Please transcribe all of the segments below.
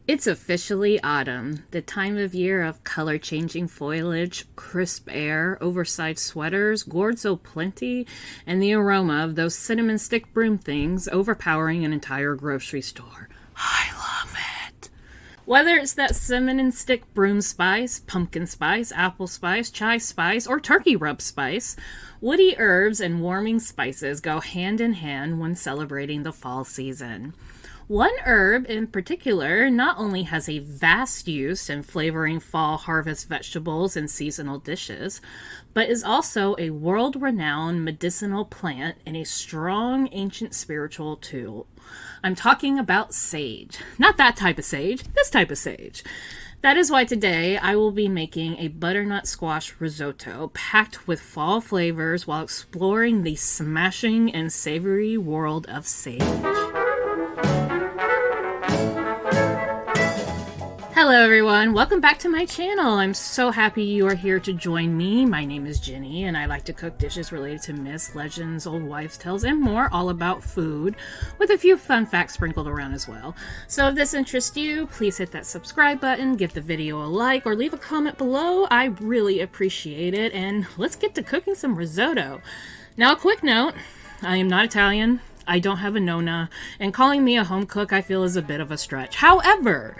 It's officially autumn, the time of year of color-changing foliage, crisp air, oversized sweaters, gourds plenty, and the aroma of those cinnamon stick broom things overpowering an entire grocery store. I love it. Whether it's that cinnamon stick broom spice, pumpkin spice, apple spice, chive spice, or turkey rub spice, woody herbs and warming spices go hand in hand when celebrating the fall season. One herb in particular not only has a vast use in flavoring fall harvest vegetables and seasonal dishes, but is also a world-renowned medicinal plant and a strong ancient spiritual tool. I'm talking about sage. Not that type of sage, this type of sage. That is why today I will be making a butternut squash risotto packed with fall flavors while exploring the smashing and savory world of sage. Hello everyone, welcome back to my channel. I'm so happy you are here to join me. My name is Jenny and I like to cook dishes related to myths, legends, old wives' tales, and more, all about food, with a few fun facts sprinkled around as well. So if this interests you, please hit that subscribe button, give the video a like, or leave a comment below. I really appreciate it, and let's get to cooking some risotto. Now a quick note, I am not Italian, I don't have a nonna, and calling me a home cook I feel is a bit of a stretch. However,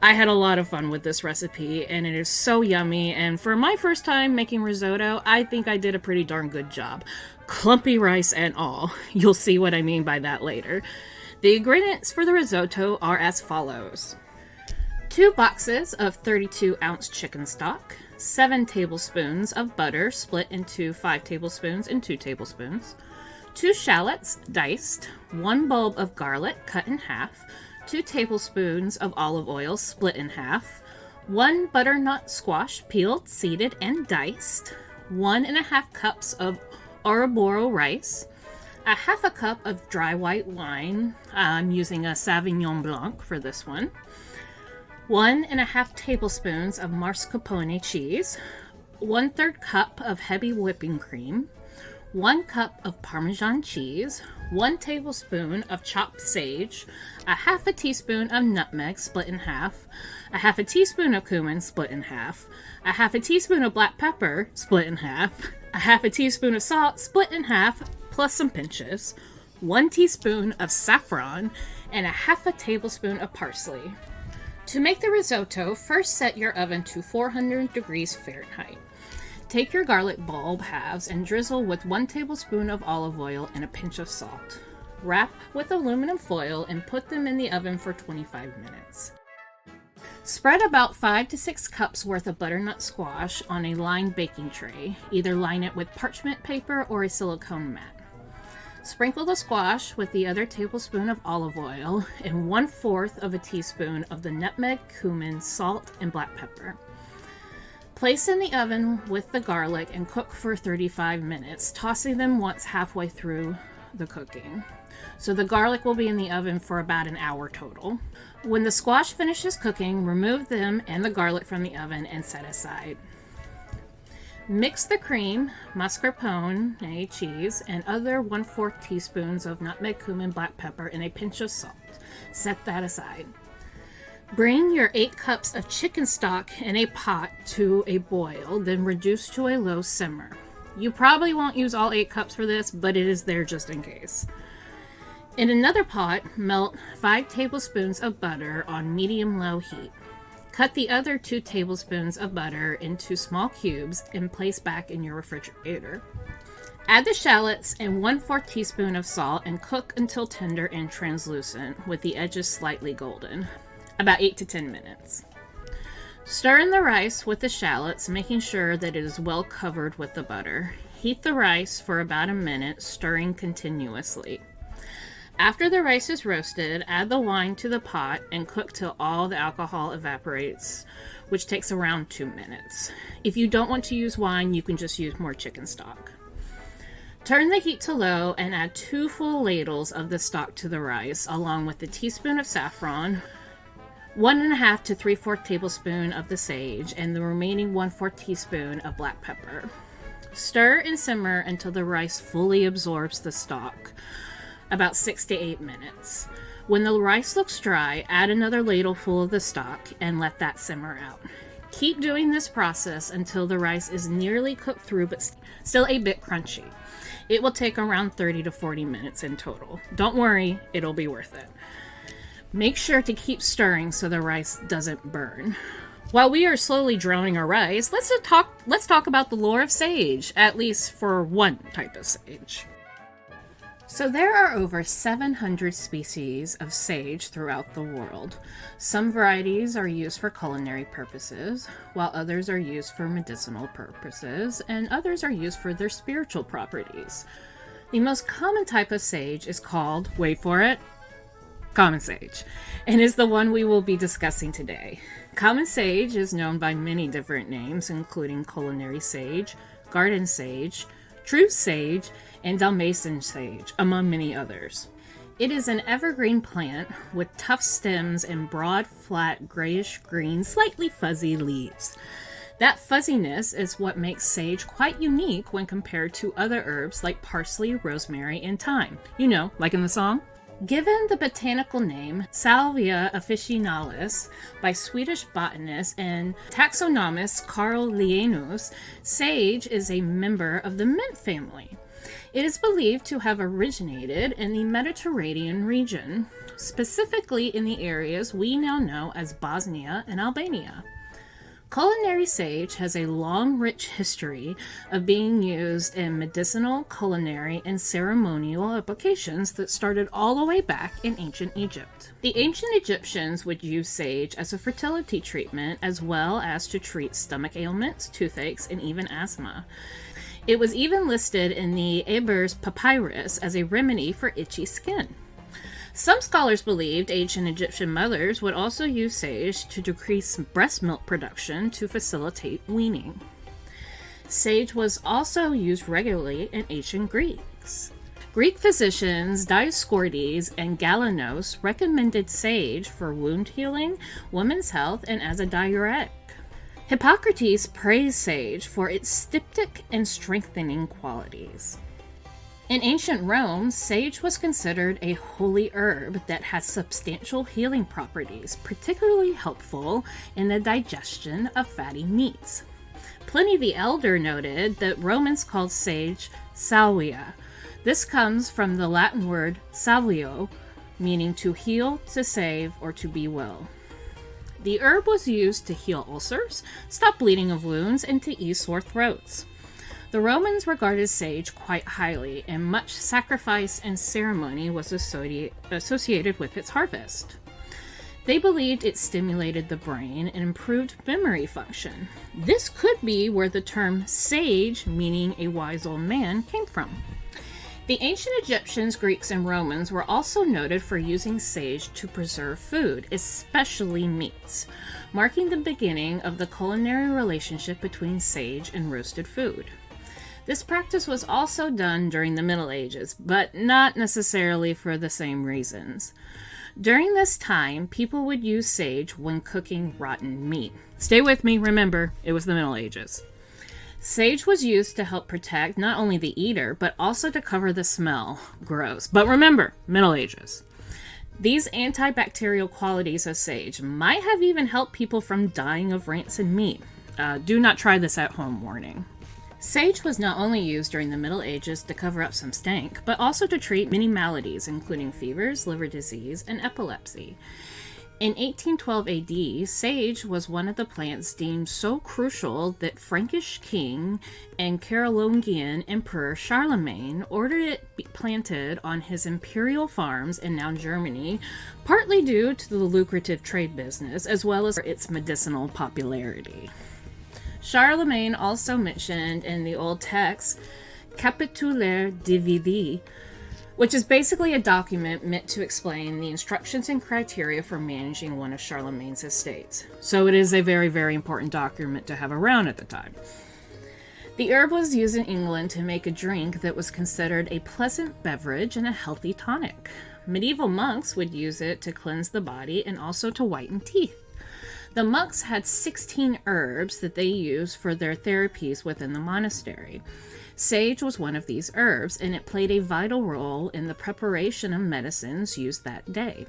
I had a lot of fun with this recipe, and it is so yummy, and for my first time making risotto, I think I did a pretty darn good job. Clumpy rice and all. You'll see what I mean by that later. The ingredients for the risotto are as follows. 2 boxes of 32-ounce chicken stock, 7 tablespoons of butter split into 5 tablespoons and 2 tablespoons, 2 shallots diced, 1 bulb of garlic cut in half, 2 tablespoons of olive oil split in half, 1 butternut squash peeled, seeded, and diced, 1.5 cups of arborio rice, a half a cup of dry white wine. I'm using a Sauvignon Blanc for this one, 1.5 tablespoons of mascarpone cheese, 1/3 cup of heavy whipping cream, 1 cup of parmesan cheese, 1 tablespoon of chopped sage, a half a teaspoon of nutmeg split in half, a half a teaspoon of cumin split in half, a half a teaspoon of black pepper split in half, a half a teaspoon of salt split in half, plus some pinches, 1 teaspoon of saffron, and a half a tablespoon of parsley. To make the risotto, first set your oven to 400 degrees Fahrenheit. Take your garlic bulb halves and drizzle with 1 tablespoon of olive oil and a pinch of salt. Wrap with aluminum foil and put them in the oven for 25 minutes. Spread about 5 to 6 cups worth of butternut squash on a lined baking tray. Either line it with parchment paper or a silicone mat. Sprinkle the squash with the other tablespoon of olive oil and 1/4 of a teaspoon of the nutmeg, cumin, salt, and black pepper. Place in the oven with the garlic and cook for 35 minutes, tossing them once halfway through the cooking. So the garlic will be in the oven for about an hour total. When the squash finishes cooking, remove them and the garlic from the oven and set aside. Mix the cream, mascarpone, cheese, and other 1/4 teaspoons of nutmeg, cumin, black pepper, and a pinch of salt. Set that aside. Bring your 8 cups of chicken stock in a pot to a boil, then reduce to a low simmer. You probably won't use all 8 cups for this, but it is there just in case. In another pot, melt 5 tablespoons of butter on medium-low heat. Cut the other 2 tablespoons of butter into small cubes and place back in your refrigerator. Add the shallots and 1/4 teaspoon of salt and cook until tender and translucent, with the edges slightly golden. About 8 to 10 minutes. Stir in the rice with the shallots, making sure that it is well covered with the butter. Heat the rice for about a minute, stirring continuously. After the rice is roasted, add the wine to the pot and cook till all the alcohol evaporates, which takes around 2 minutes. If you don't want to use wine, you can just use more chicken stock. Turn the heat to low and add 2 full ladles of the stock to the rice, along with a teaspoon of saffron, 1.5 to 3/4 tablespoon of the sage, and the remaining 1/4 teaspoon of black pepper. Stir and simmer until the rice fully absorbs the stock, about 6 to 8 minutes. When the rice looks dry, add another ladle full of the stock and let that simmer out. Keep doing this process until the rice is nearly cooked through but still a bit crunchy. It will take around 30 to 40 minutes in total. Don't worry, it'll be worth it. Make sure to keep stirring so the rice doesn't burn. While we are slowly drowning our rice, let's talk about the lore of sage, at least for one type of sage. So there are over 700 species of sage throughout the world. Some varieties are used for culinary purposes, while others are used for medicinal purposes, and others are used for their spiritual properties. The most common type of sage is called, wait for it, common sage, and is the one we will be discussing today. Common sage is known by many different names, including culinary sage, garden sage, true sage, and Dalmatian sage, among many others. It is an evergreen plant with tough stems and broad, flat, grayish-green, slightly fuzzy leaves. That fuzziness is what makes sage quite unique when compared to other herbs like parsley, rosemary, and thyme. You know, like in the song? Given the botanical name Salvia officinalis by Swedish botanist and taxonomist Carl Linnaeus, sage is a member of the mint family. It is believed to have originated in the Mediterranean region, specifically in the areas we now know as Bosnia and Albania. Culinary sage has a long, rich history of being used in medicinal, culinary, and ceremonial applications that started all the way back in ancient Egypt. The ancient Egyptians would use sage as a fertility treatment as well as to treat stomach ailments, toothaches, and even asthma. It was even listed in the Ebers Papyrus as a remedy for itchy skin. Some scholars believed ancient Egyptian mothers would also use sage to decrease breast milk production to facilitate weaning. Sage was also used regularly in ancient Greeks. Greek physicians Dioscorides and Galenos recommended sage for wound healing, women's health, and as a diuretic. Hippocrates praised sage for its styptic and strengthening qualities. In ancient Rome, sage was considered a holy herb that had substantial healing properties, particularly helpful in the digestion of fatty meats. Pliny the Elder noted that Romans called sage salvia. This comes from the Latin word salvio, meaning to heal, to save, or to be well. The herb was used to heal ulcers, stop bleeding of wounds, and to ease sore throats. The Romans regarded sage quite highly, and much sacrifice and ceremony was associated with its harvest. They believed it stimulated the brain and improved memory function. This could be where the term sage, meaning a wise old man, came from. The ancient Egyptians, Greeks, and Romans were also noted for using sage to preserve food, especially meats, marking the beginning of the culinary relationship between sage and roasted food. This practice was also done during the Middle Ages, but not necessarily for the same reasons. During this time, people would use sage when cooking rotten meat. Stay with me, remember, it was the Middle Ages. Sage was used to help protect not only the eater, but also to cover the smell. Gross. But remember, Middle Ages. These antibacterial qualities of sage might have even helped people from dying of rancid meat. Do not try this at home, warning. Sage was not only used during the Middle Ages to cover up some stank, but also to treat many maladies, including fevers, liver disease, and epilepsy. In 1812 AD, sage was one of the plants deemed so crucial that Frankish king and Carolingian emperor Charlemagne ordered it be planted on his imperial farms in now Germany, partly due to the lucrative trade business as well as its medicinal popularity. Charlemagne also mentioned in the old text Capitulaire Dividi, which is basically a document meant to explain the instructions and criteria for managing one of Charlemagne's estates. So it is a very, very important document to have around at the time. The herb was used in England to make a drink that was considered a pleasant beverage and a healthy tonic. Medieval monks would use it to cleanse the body and also to whiten teeth. The monks had 16 herbs that they used for their therapies within the monastery. Sage was one of these herbs, and it played a vital role in the preparation of medicines used that day.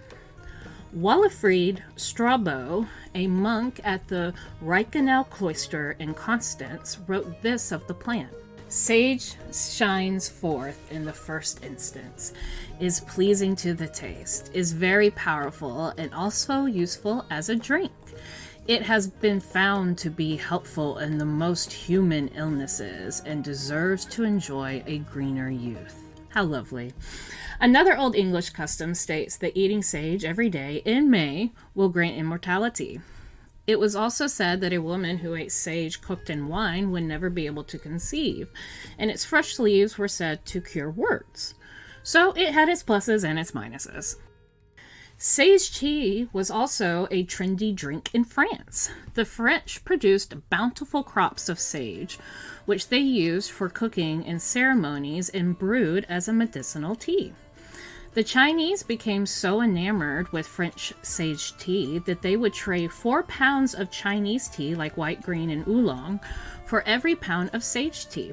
Walafrid Strabo, a monk at the Reichenau cloister in Constance, wrote this of the plant. Sage shines forth in the first instance, is pleasing to the taste, is very powerful, and also useful as a drink. It has been found to be helpful in the most human illnesses and deserves to enjoy a greener youth. How lovely. Another Old English custom states that eating sage every day in May will grant immortality. It was also said that a woman who ate sage cooked in wine would never be able to conceive, and its fresh leaves were said to cure warts. So it had its pluses and its minuses. Sage tea was also a trendy drink in France. The French produced bountiful crops of sage, which they used for cooking in ceremonies and brewed as a medicinal tea. The Chinese became so enamored with French sage tea that they would trade 4 pounds of Chinese tea, like white, green, and oolong, for every pound of sage tea.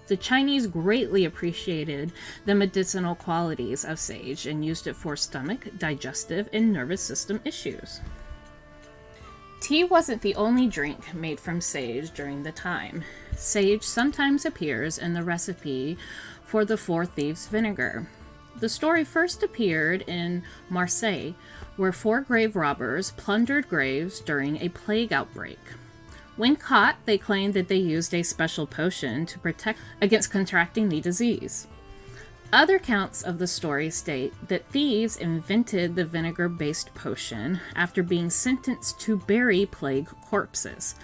The Chinese greatly appreciated the medicinal qualities of sage and used it for stomach, digestive, and nervous system issues. Tea wasn't the only drink made from sage during the time. Sage sometimes appears in the recipe for the Four Thieves vinegar. The story first appeared in Marseille, where 4 grave robbers plundered graves during a plague outbreak. When caught, they claimed that they used a special potion to protect against contracting the disease. Other accounts of the story state that thieves invented the vinegar-based potion after being sentenced to bury plague corpses.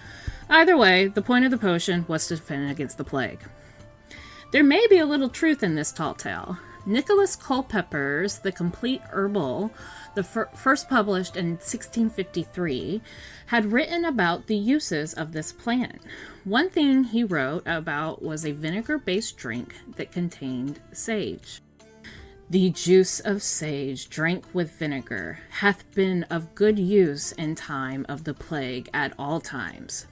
Either way, the point of the potion was to defend against the plague. There may be a little truth in this tall tale. Nicholas Culpeper's The Complete Herbal, first published in 1653, had written about the uses of this plant. One thing he wrote about was a vinegar-based drink that contained sage. The juice of sage, drank with vinegar, hath been of good use in time of the plague at all times.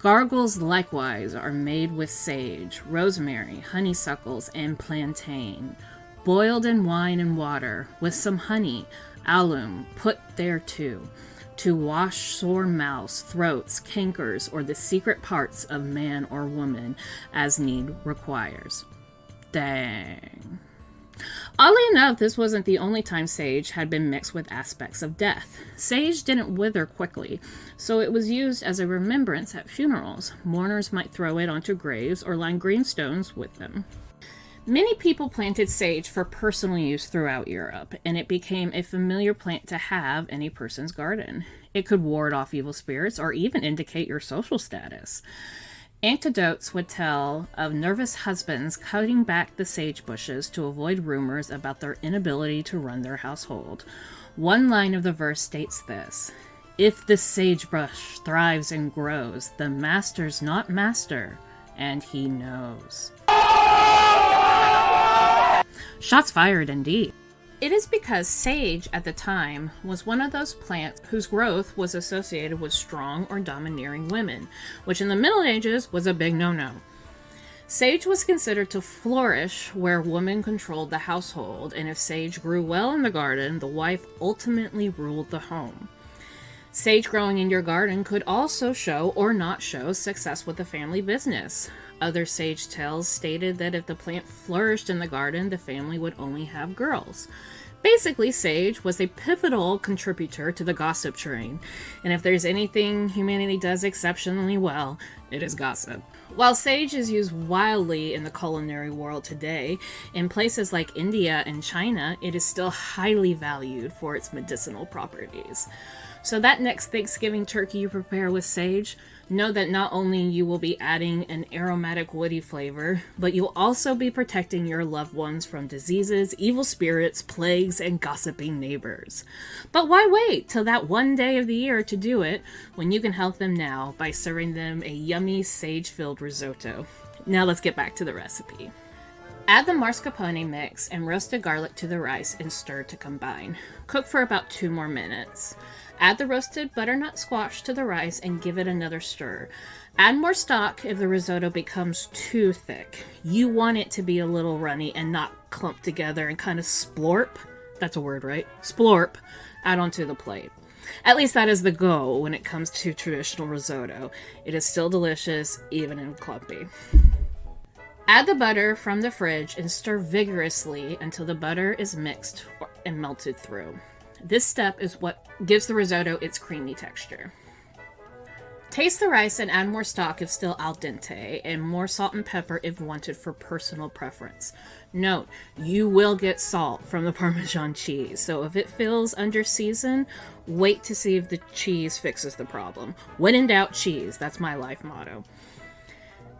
Gargles likewise are made with sage, rosemary, honeysuckles, and plantain, boiled in wine and water, with some honey, alum put thereto, to wash sore mouths, throats, cankers, or the secret parts of man or woman, as need requires. Dang. Oddly enough, this wasn't the only time sage had been mixed with aspects of death. Sage didn't wither quickly, so it was used as a remembrance at funerals. Mourners might throw it onto graves or line gravestones with them. Many people planted sage for personal use throughout Europe, and it became a familiar plant to have in a person's garden. It could ward off evil spirits or even indicate your social status. Anecdotes would tell of nervous husbands cutting back the sage bushes to avoid rumors about their inability to run their household. One line of the verse states this: "If the sagebrush thrives and grows, the master's not master, and he knows." Shots fired indeed. It is because sage at the time was one of those plants whose growth was associated with strong or domineering women, which in the Middle Ages was a big no-no. Sage was considered to flourish where women controlled the household, and if sage grew well in the garden, the wife ultimately ruled the home. Sage growing in your garden could also show or not show success with the family business. Other sage tales stated that if the plant flourished in the garden, the family would only have girls. Basically, sage was a pivotal contributor to the gossip train, and if there's anything humanity does exceptionally well, it is gossip. While sage is used wildly in the culinary world today, in places like India and China, it is still highly valued for its medicinal properties. So that next Thanksgiving turkey you prepare with sage, know that not only you will be adding an aromatic woody flavor, but you'll also be protecting your loved ones from diseases, evil spirits, plagues, and gossiping neighbors. But why wait till that one day of the year to do it when you can help them now by serving them a yummy sage-filled risotto? Now let's get back to the recipe. Add the mascarpone mix and roasted garlic to the rice and stir to combine. Cook for about 2 more minutes. Add the roasted butternut squash to the rice and give it another stir. Add more stock if the risotto becomes too thick. You want it to be a little runny and not clump together and kind of splorp. That's a word, right? Splorp out onto the plate. At least that is the goal when it comes to traditional risotto. It is still delicious, even in clumpy. Add the butter from the fridge and stir vigorously until the butter is mixed and melted through. This step is what gives the risotto its creamy texture. Taste the rice and add more stock if still al dente, and more salt and pepper if wanted for personal preference. Note, you will get salt from the Parmesan cheese, so if it feels under seasoned, wait to see if the cheese fixes the problem. When in doubt, cheese. That's my life motto.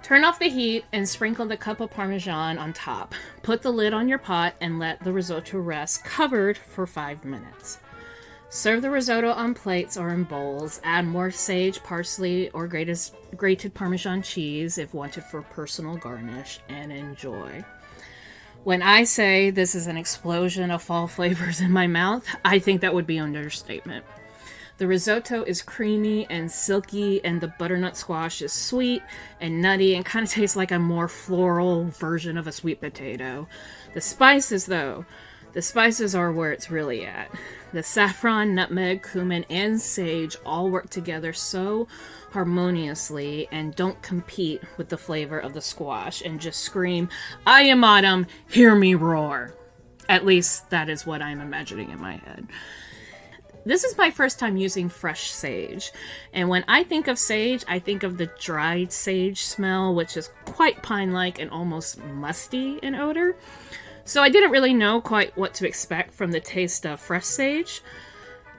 Turn off the heat and sprinkle the cup of Parmesan on top. Put the lid on your pot and let the risotto rest covered for 5 minutes. Serve the risotto on plates or in bowls. Add more sage, parsley, or grated Parmesan cheese if wanted for personal garnish, and enjoy. When I say this is an explosion of fall flavors in my mouth, I think that would be an understatement. The risotto is creamy and silky, and the butternut squash is sweet and nutty and kind of tastes like a more floral version of a sweet potato. The spices, though, the spices are where it's really at. The saffron, nutmeg, cumin, and sage all work together so harmoniously and don't compete with the flavor of the squash and just scream, "I am autumn, hear me roar." At least that is what I'm imagining in my head. This is my first time using fresh sage, and when I think of sage, I think of the dried sage smell, which is quite pine-like and almost musty in odor. So I didn't really know quite what to expect from the taste of fresh sage.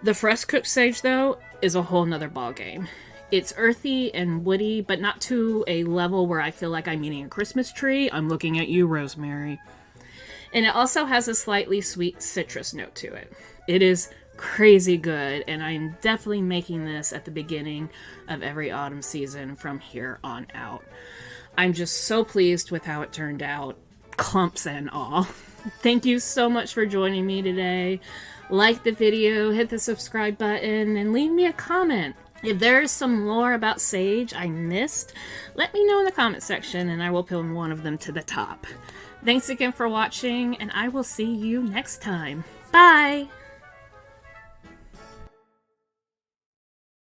The fresh cooked sage, though, is a whole nother ballgame. It's earthy and woody, but not to a level where I feel like I'm eating a Christmas tree. I'm looking at you, Rosemary. And it also has a slightly sweet citrus note to it. It is crazy good, and I'm definitely making this at the beginning of every autumn season from here on out. I'm just so pleased with how it turned out, clumps and all. Thank you so much for joining me today. Like the video, hit the subscribe button, and leave me a comment. If there's some lore about sage I missed, let me know in the comment section and I will pin one of them to the top. Thanks again for watching, and I will see you next time. Bye!